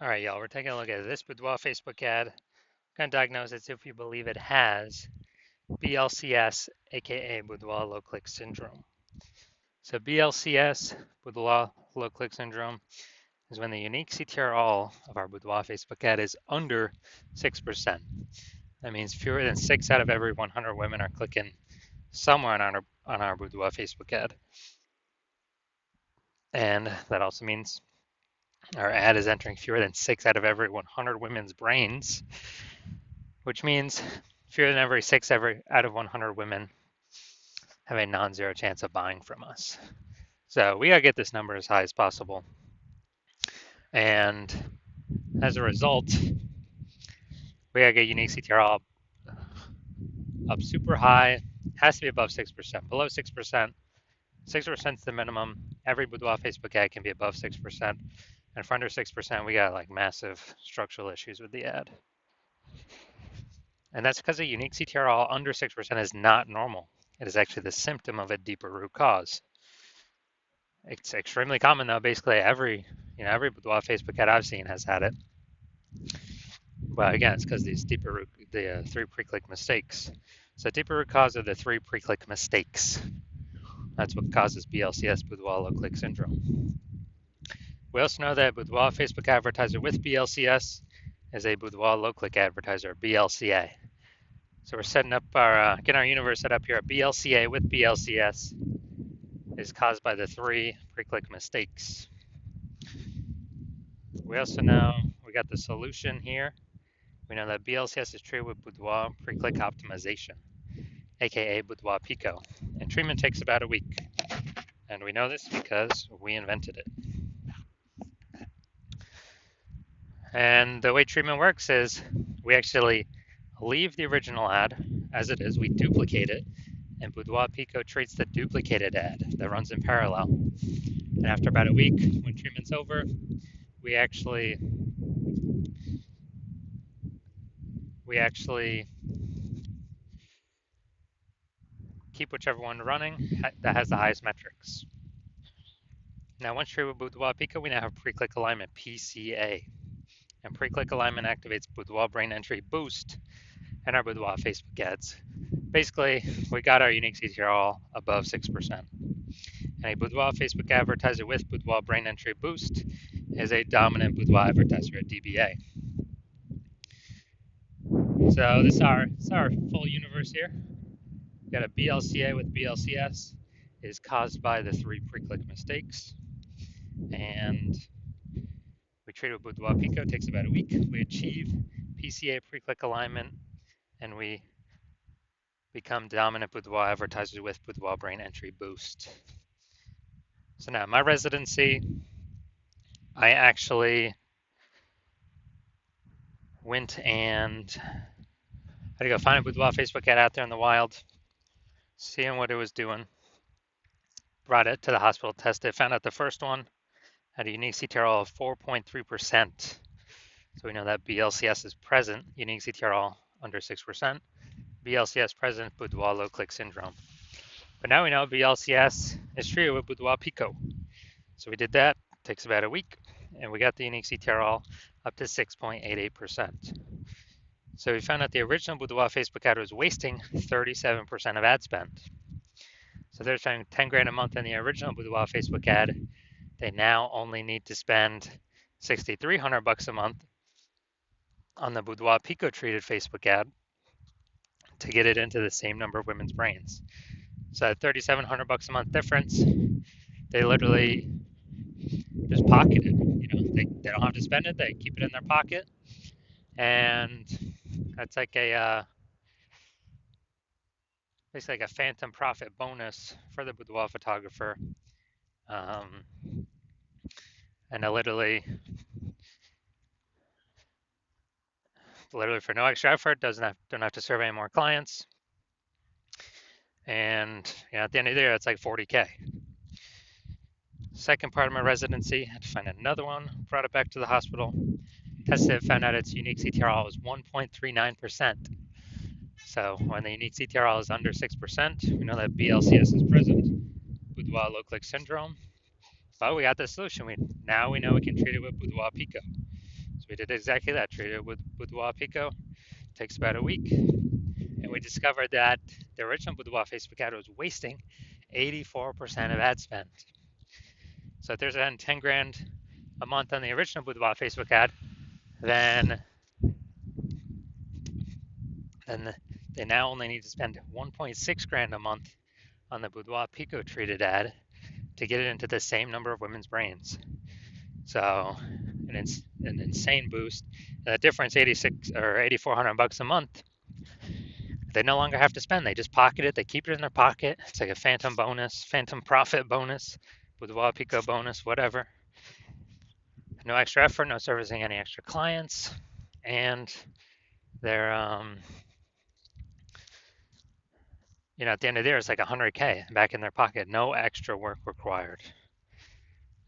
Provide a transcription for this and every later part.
All right, y'all, we're taking a look at this Boudoir Facebook ad. We're going to diagnose it if we believe it has BLCS, aka Boudoir low click syndrome. So, BLCS, Boudoir low click syndrome, is when the unique CTRL of our Boudoir Facebook ad is under 6%. That means fewer than 6 out of every 100 women are clicking somewhere on our Boudoir Facebook ad. And that also means our ad is entering fewer than 6 out of every 100 women's brains, which means fewer than every 6 out of 100 women have a non-zero chance of buying from us. So we gotta get this number as high as possible. And as a result, we gotta get unique CTR up super high. It has to be above 6%. Below 6%, 6% is the minimum. Every Boudoir Facebook ad can be above 6%. And for under 6%, we got like massive structural issues with the ad. And that's because a unique CTRL under 6% is not normal. It is actually the symptom of a deeper root cause. It's extremely common though. Basically every Boudoir Facebook ad I've seen has had it. But again, it's because these the 3 pre-click mistakes. So deeper root cause are the 3 pre-click mistakes. That's what causes BLCS, Boudoir low click syndrome. We also know that Boudoir Facebook advertiser with BLCS is a Boudoir low click advertiser, BLCA. So we're setting up getting our universe set up here. BLCA with BLCS is caused by the 3 pre-click mistakes. We also know we got the solution here. We know that BLCS is treated with Boudoir pre-click optimization, aka Boudoir Pico, and treatment takes about a week. And we know this because we invented it. And the way treatment works is we actually leave the original ad as it is, we duplicate it, and Boudoir Pico treats the duplicated ad that runs in parallel. And after about a week, when treatment's over, we actually keep whichever one running that has the highest metrics. Now, once treated with Boudoir Pico, we now have pre-click alignment, PCA. And pre-click alignment activates Boudoir brain entry boost and our Boudoir Facebook ads. Basically, we got our unique CTRL above 6%. And a Boudoir Facebook advertiser with Boudoir brain entry boost is a dominant Boudoir advertiser at DBA. So this is our full universe here. We got a BLCA with BLCS is caused by the 3 pre-click mistakes. And we treat it with Boudoir Pico, it takes about a week. We achieve PCA pre-click alignment, and we become dominant Boudoir advertisers with Boudoir brain entry boost. So now my residency, I actually went and had to go find a Boudoir Facebook ad out there in the wild, seeing what it was doing. Brought it to the hospital, tested it, found out the first one had a unique CTRL of 4.3%. So we know that BLCS is present, unique CTRL under 6%. BLCS present, Boudoir low click syndrome. But now we know BLCS is treated with Boudoir Pico. So we did that, takes about a week, and we got the unique CTRL up to 6.88%. So we found out the original Boudoir Facebook ad was wasting 37% of ad spend. So they're spending 10 grand a month on the original Boudoir Facebook ad. They now only need to spend $6,300 a month on the Boudoir Pico treated Facebook ad to get it into the same number of women's brains. So at $3,700 a month difference, they literally just pocket it. They don't have to spend it; they keep it in their pocket, and that's like basically like a phantom profit bonus for the boudoir photographer. And literally for no extra effort, don't have to serve any more clients. And at the end of the year, it's like 40K. Second part of my residency, I had to find another one, brought it back to the hospital, tested it, found out its unique CTRL was 1.39%. So when the unique CTRL is under 6%, we know that BLCS is present, Boudoir low click syndrome. But we got the solution. Now we know we can treat it with Boudoir Pico. we did exactly that. Treated it with Boudoir Pico. Takes about a week, and we discovered that the original Boudoir Facebook ad was wasting 84% of ad spend. So if there's around 10 grand a month on the original Boudoir Facebook ad, then they now only need to spend 1.6 grand a month on the Boudoir Pico treated ad to get it into the same number of women's brains. So an insane boost. The difference, 86 or 8,400 bucks a month. They no longer have to spend. They just pocket it. They keep it in their pocket. It's like a phantom bonus, phantom profit bonus, Boudoir Pico bonus, whatever. No extra effort, no servicing any extra clients, and they're at the end of the year, it's like 100K back in their pocket. No extra work required.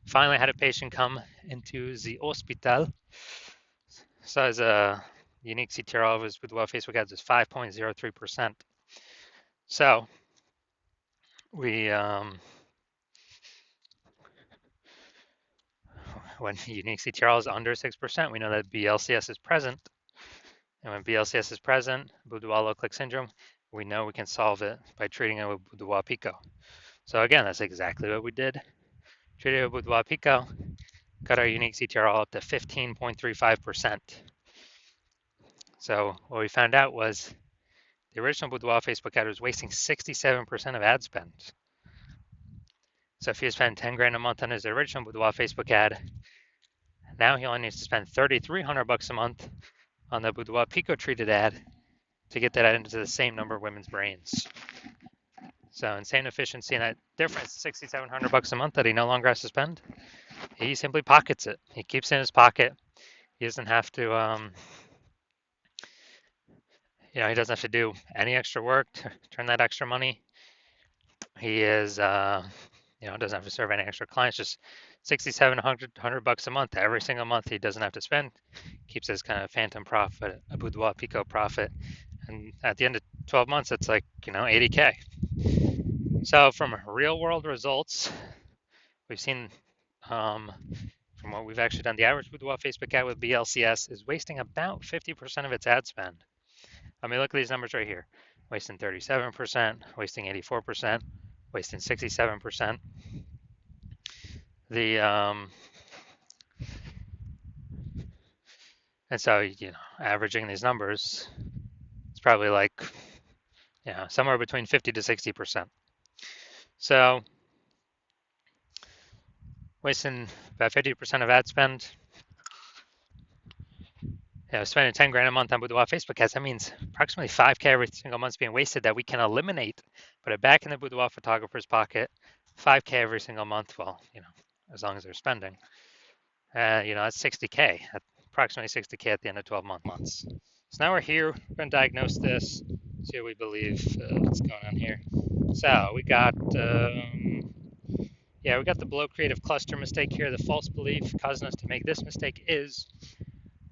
Finally, I had a patient come into the hospital. So as a unique CTRL of his Boudoir Facebook ads is 5.03%. So we when unique CTRL is under 6%, we know that BLCS is present. And when BLCS is present, Boudoir low click syndrome, we know we can solve it by treating it with Boudoir Pico. So again, that's exactly what we did. Treated it with Boudoir Pico, cut our unique CTRL up to 15.35%. So what we found out was the original Boudoir Facebook ad was wasting 67% of ad spend. So if he spent 10 grand a month on his original Boudoir Facebook ad, now he only needs to spend 3,300 bucks a month on the Boudoir Pico treated ad to get that into the same number of women's brains. So insane efficiency, and that difference, 6,700 bucks a month that he no longer has to spend, he simply pockets it. He keeps it in his pocket. He doesn't have to, he doesn't have to do any extra work to turn that extra money. He is, doesn't have to serve any extra clients, just 6,700 bucks a month every single month. He doesn't have to spend, keeps his kind of phantom profit, a Boudoir Pico profit. And at the end of 12 months, it's like, 80K. So from real world results, we've seen from what we've actually done, the average Boudoir Facebook ad with BLCS is wasting about 50% of its ad spend. I mean, look at these numbers right here. Wasting 37%, wasting 84%, wasting 67%. And so, averaging these numbers, it's probably like, somewhere between 50 to 60%. So wasting about 50% of ad spend. Spending 10 grand a month on Boudoir Facebook ads, that means approximately 5K every single month is being wasted that we can eliminate, put it back in the Boudoir photographer's pocket, 5K every single month, as long as they're spending. That's 60K, approximately 60K at the end of 12 months. So now we're here, we're going to diagnose this, see what we believe, what's going on here. So we got, we got the below creative cluster mistake here. The false belief causing us to make this mistake is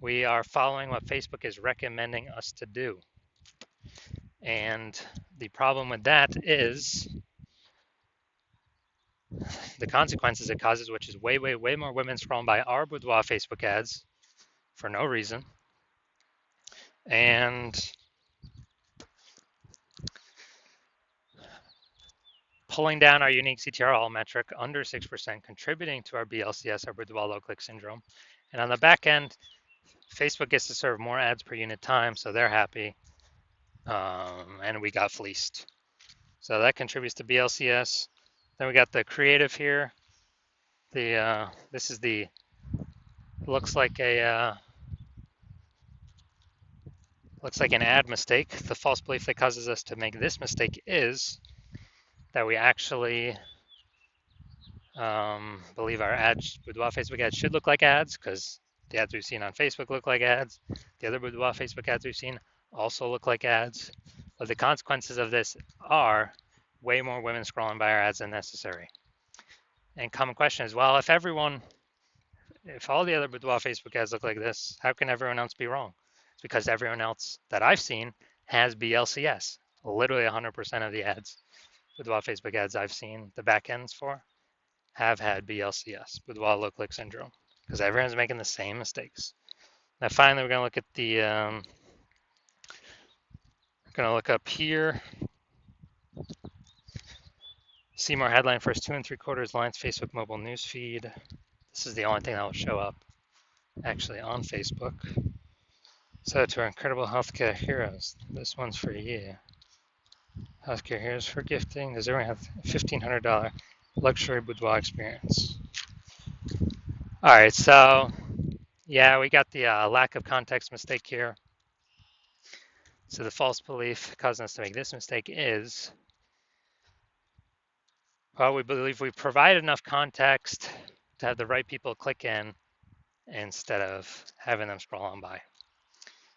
we are following what Facebook is recommending us to do. And the problem with that is the consequences it causes, which is way, way, way more women scrolling by our Boudoir Facebook ads for no reason. And pulling down our unique CTRL metric under 6%, contributing to our BLCS, our Boudoir low click syndrome. And on the back end, Facebook gets to serve more ads per unit time, so they're happy, and we got fleeced. So that contributes to BLCS. Then we got the creative here. This is looks like an ad mistake. The false belief that causes us to make this mistake is that we actually believe our ads, Boudoir Facebook ads, should look like ads because the ads we've seen on Facebook look like ads. The other Boudoir Facebook ads we've seen also look like ads. But the consequences of this are way more women scrolling by our ads than necessary. And common question is, well, if all the other Boudoir Facebook ads look like this, how can everyone else be wrong? It's because everyone else that I've seen has BLCS. Literally 100% of the ads, Boudoir Facebook ads I've seen, the back ends for, have had BLCS, Boudoir low click syndrome, because everyone's making the same mistakes. Now finally, we're going to look at the, we're going to look up here. See more headline first 2 3/4 lines, Facebook mobile news feed. This is the only thing that will show up actually on Facebook. So to our incredible healthcare heroes, this one's for you. Healthcare heroes for gifting. Does everyone have a $1,500 luxury boudoir experience? All right, so yeah, we got the lack of context mistake here. So the false belief causing us to make this mistake is, well, we believe we provide enough context to have the right people click in instead of having them scroll on by.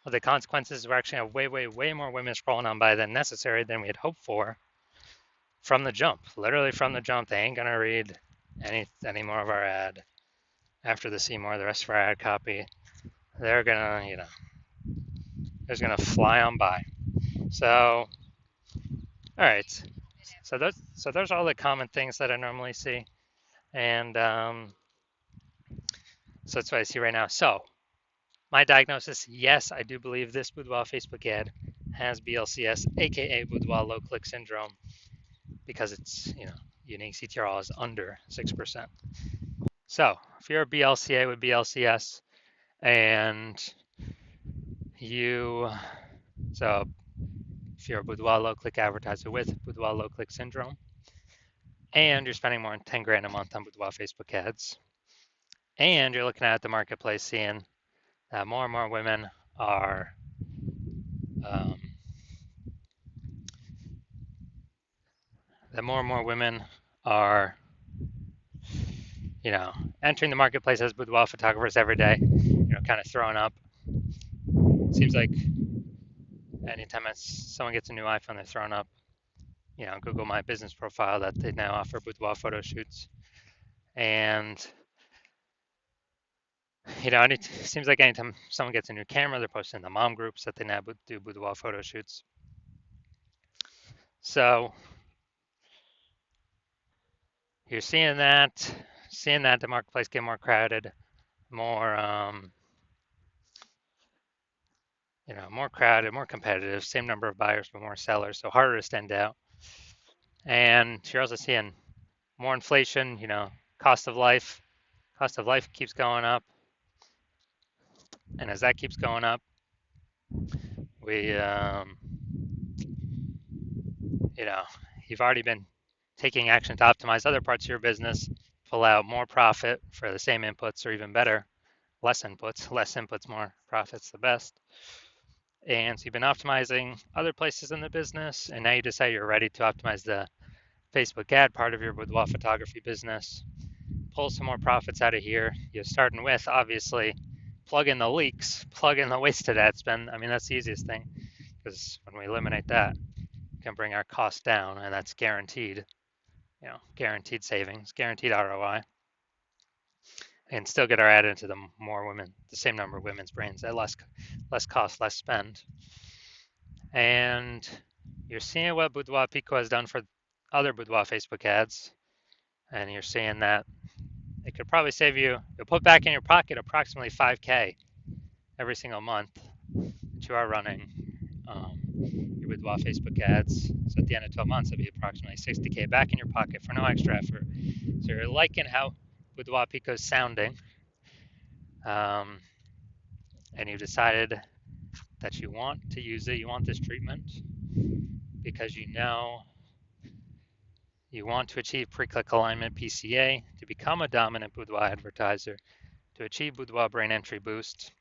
Well, the consequences, we're actually have way more women scrolling on by than necessary than we had hoped for from the jump. Literally from the jump, they ain't gonna read any more of our ad after they see more of the rest of our ad copy. They're gonna, they're gonna fly on by. So, all right. So those are all the common things that I normally see, and so that's what I see right now. So my diagnosis, yes, I do believe this Boudoir Facebook ad has BLCS, aka Boudoir low click syndrome, because it's unique CTRL is under 6%. So if you're a BLCA with BLCS and so if you're a Boudoir low click advertiser with Boudoir low click syndrome, and you're spending more than 10 grand a month on Boudoir Facebook ads, and you're looking at the marketplace seeing that more and more women are entering the marketplace as boudoir photographers every day, kind of throwing up. Seems like anytime someone gets a new iPhone, they're throwing up, Google My Business profile that they now offer boudoir photo shoots. And, it seems like anytime someone gets a new camera, they're posting in the mom groups that they now do boudoir photo shoots. So you're seeing that the marketplace get more crowded, more more crowded, more competitive, same number of buyers but more sellers, so harder to stand out. And you're also seeing more inflation, cost of life keeps going up, and as that keeps going up, we you've already been taking action to optimize other parts of your business, pull out more profit for the same inputs, or even better, less inputs, more profits, the best. And so you've been optimizing other places in the business, and now you decide you're ready to optimize the Facebook ad part of your boudoir photography business. Pull some more profits out of here. You're starting with, obviously, plug in the leaks, plug in the wasted ad spend. I mean, that's the easiest thing, because when we eliminate that, we can bring our costs down, and that's guaranteed, guaranteed savings, guaranteed ROI, and still get our ad into the same number of women's brains at less cost, less spend. And you're seeing what Boudoir Pico has done for other Boudoir Facebook ads, and you're seeing that it could probably save you'll put back in your pocket approximately 5K every single month that you are running your Boudoir Facebook ads. So at the end of 12 months, it'll be approximately 60K back in your pocket for no extra effort. So you're liking how Boudoir Pico is sounding, and you've decided that you want to use it, you want this treatment, because you want to achieve pre-click alignment PCA, to become a dominant boudoir advertiser, to achieve boudoir brain entry boost,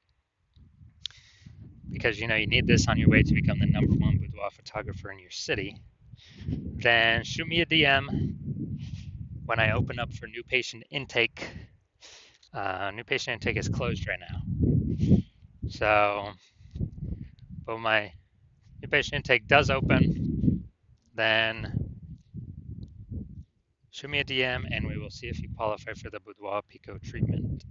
because you need this on your way to become the #1 boudoir photographer in your city. Then shoot me a DM when I open up for new patient intake. New patient intake is closed right now. So, but my new patient intake does open, then shoot me a DM and we will see if you qualify for the Boudoir Pico treatment.